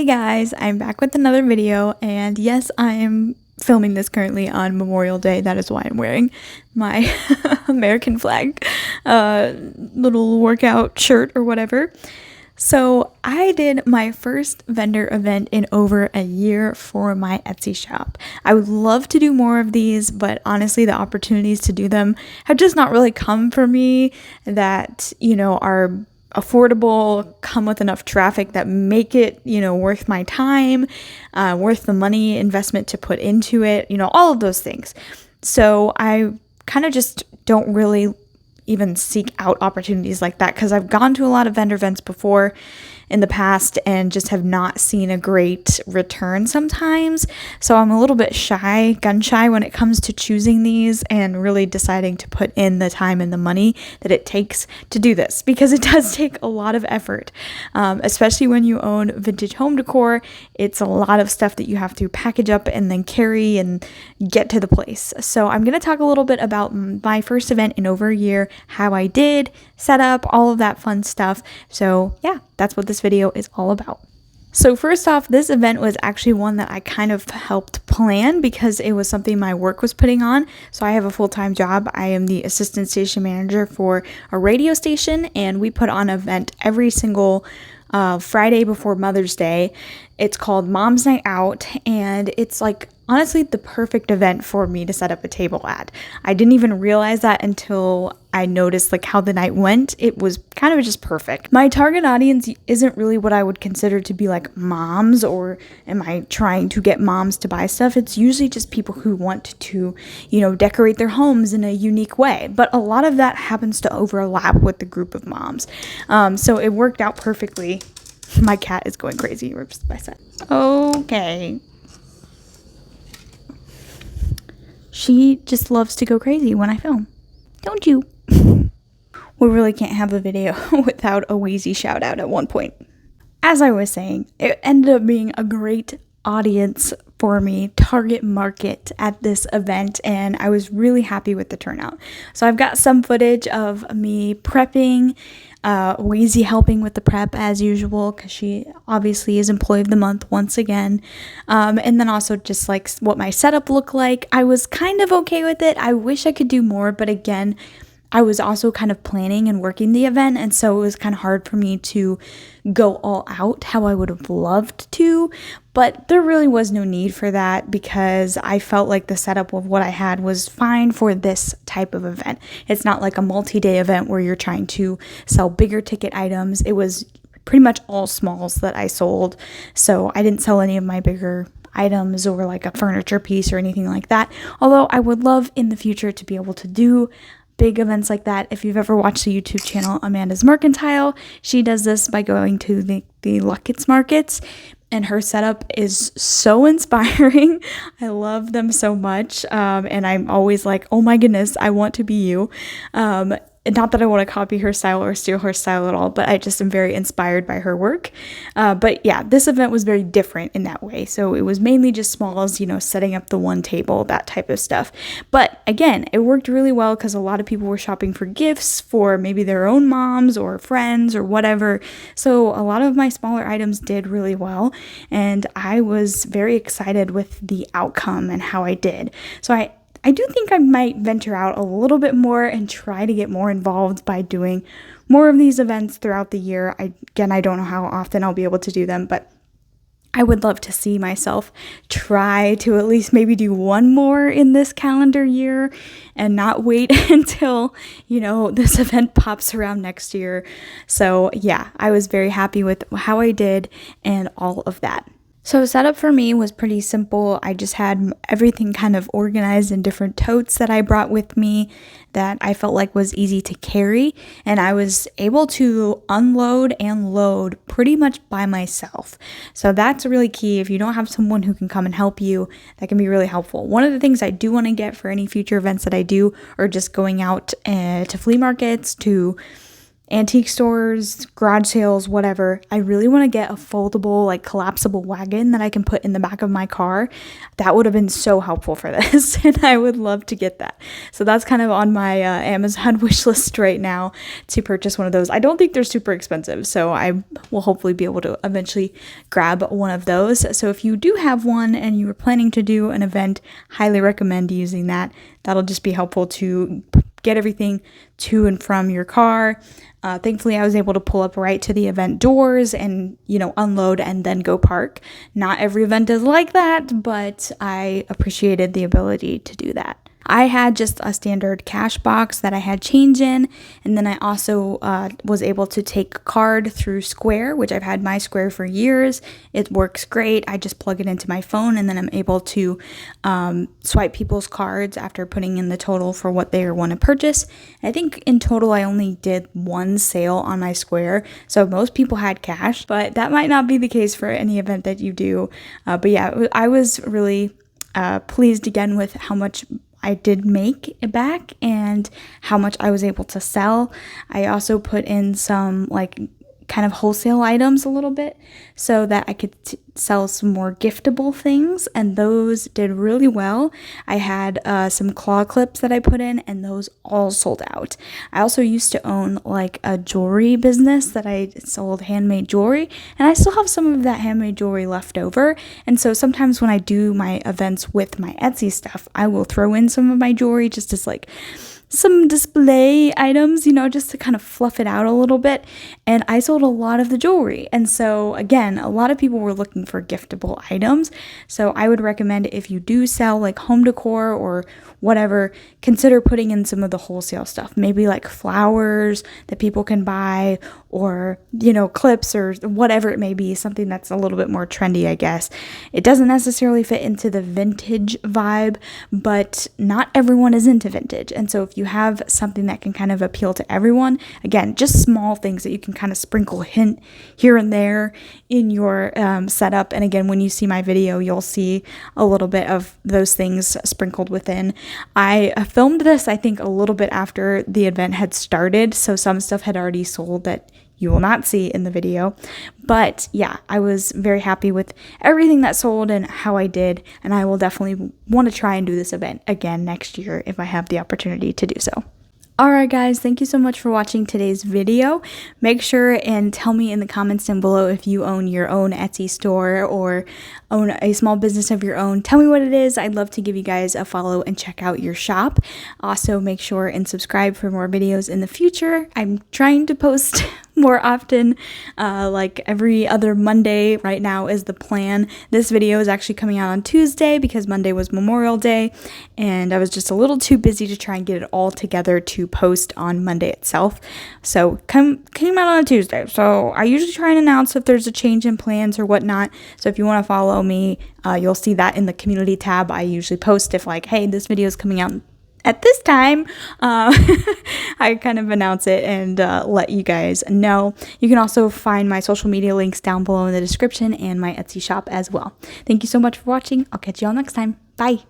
Hey guys, I'm back with another video, and yes, I am filming this currently on Memorial Day. That is why I'm wearing my American flag little workout shirt or whatever. So I did my first vendor event in over a year for my Etsy shop. I would love to do more of these, but honestly, the opportunities to do them have just not really come for me that, are affordable, come with enough traffic that make it, worth my time, worth the money investment to put into it, all of those things. So I kind of just don't really even seek out opportunities like that because I've gone to a lot of vendor events before in the past and just have not seen a great return sometimes. So I'm a little bit gun shy when it comes to choosing these and really deciding to put in the time and the money that it takes to do this, because it does take a lot of effort, especially when you own vintage home decor. It's a lot of stuff that you have to package up and then carry and get to the place. So I'm going to talk a little bit about my first event in over a year, how I did, set up, all of that fun stuff. So yeah, that's what this video is all about. So first off, this event was actually one that I kind of helped plan because it was something my work was putting on. So I have a full-time job. I am the assistant station manager for a radio station, and we put on an event every single Friday before Mother's Day. It's called Mom's Night Out, and it's like honestly the perfect event for me to set up a table at. I didn't even realize that until I noticed like how the night went. It was kind of just perfect. My target audience isn't really what I would consider to be like moms, or am I trying to get moms to buy stuff? It's usually just people who want to, decorate their homes in a unique way. But a lot of that happens to overlap with the group of moms. So it worked out perfectly. My cat is going crazy. Rips by side. Okay. She just loves to go crazy when I film. Don't you? We really can't have a video without a Wheezy shout out at one point. As I was saying, it ended up being a great audience for me, target market at this event, and I was really happy with the turnout. So I've got some footage of me prepping, Wheezy helping with the prep as usual because she obviously is employee of the month once again, and then also just like what my setup looked like. I was kind of okay with it. I wish I could do more, but again, I was also kind of planning and working the event, and so it was kind of hard for me to go all out how I would have loved to, but there really was no need for that because I felt like the setup of what I had was fine for this type of event. It's not like a multi-day event where you're trying to sell bigger ticket items. It was pretty much all smalls that I sold, so I didn't sell any of my bigger items or like a furniture piece or anything like that, although I would love in the future to be able to do big events like that. If you've ever watched the YouTube channel Amanda's Mercantile, she does this by going to the Luckett's markets, and her setup is so inspiring. I love them so much, and I'm always like, oh my goodness, I want to be you. Not that I want to copy her style or steal her style at all, but I just am very inspired by her work. But yeah, this event was very different in that way. So it was mainly just smalls, setting up the one table, that type of stuff. But again, it worked really well because a lot of people were shopping for gifts for maybe their own moms or friends or whatever. So a lot of my smaller items did really well, and I was very excited with the outcome and how I did. So I do think I might venture out a little bit more and try to get more involved by doing more of these events throughout the year. I don't know how often I'll be able to do them, but I would love to see myself try to at least maybe do one more in this calendar year and not wait until, this event pops around next year. So yeah, I was very happy with how I did and all of that. So setup for me was pretty simple. I just had everything kind of organized in different totes that I brought with me that I felt like was easy to carry, and I was able to unload and load pretty much by myself. So that's really key. If you don't have someone who can come and help you, that can be really helpful. One of the things I do want to get for any future events that I do, or just going out to flea markets, to antique stores, garage sales, whatever. I really want to get a foldable, like collapsible wagon that I can put in the back of my car. That would have been so helpful for this, and I would love to get that. So that's kind of on my Amazon wish list right now to purchase one of those. I don't think they're super expensive, so I will hopefully be able to eventually grab one of those. So if you do have one and you were planning to do an event, highly recommend using that. That'll just be helpful to get everything to and from your car. Thankfully, I was able to pull up right to the event doors and, unload and then go park. Not every event is like that, but I appreciated the ability to do that. I had just a standard cash box that I had change in, and then I also was able to take card through Square, which I've had my Square for years. It works great. I just plug it into my phone, and then I'm able to swipe people's cards after putting in the total for what they want to purchase. I think in total I only did one sale on my Square, so most people had cash, but that might not be the case for any event that you do. But yeah, I was really pleased again with how much I did make it back and how much I was able to sell. I also put in some kind of wholesale items a little bit so that I could sell some more giftable things, and those did really well. I had some claw clips that I put in, and those all sold out. I also used to own a jewelry business that I sold handmade jewelry, and I still have some of that handmade jewelry left over. And so sometimes when I do my events with my Etsy stuff, I will throw in some of my jewelry just as some display items, just to kind of fluff it out a little bit. And I sold a lot of the jewelry. And so again, a lot of people were looking for giftable items. So I would recommend, if you do sell home decor or whatever, consider putting in some of the wholesale stuff, maybe flowers that people can buy, or, clips or whatever it may be, something that's a little bit more trendy, I guess. It doesn't necessarily fit into the vintage vibe, but not everyone is into vintage. And so if you have something that can kind of appeal to everyone, again, just small things that you can kind of sprinkle hint here and there in your setup. And again, when you see my video, you'll see a little bit of those things sprinkled within. I filmed this, I think, a little bit after the event had started, so some stuff had already sold that you will not see in the video. But yeah, I was very happy with everything that sold and how I did, and I will definitely want to try and do this event again next year if I have the opportunity to do so. Alright guys, thank you so much for watching today's video. Make sure and tell me in the comments down below if you own your own Etsy store or own a small business of your own. Tell me what it is. I'd love to give you guys a follow and check out your shop. Also, make sure and subscribe for more videos in the future. I'm trying to post more often, every other Monday right now is the plan. This video is actually coming out on Tuesday because Monday was Memorial Day, and I was just a little too busy to try and get it all together to post on Monday itself. So came out on a Tuesday. So I usually try and announce if there's a change in plans or whatnot. So if you want to follow me, you'll see that in the community tab. I usually post if hey, this video is coming out at this time. I kind of announce it and let you guys know. You can also find my social media links down below in the description and my Etsy shop as well. Thank you so much for watching. I'll catch you all next time. Bye.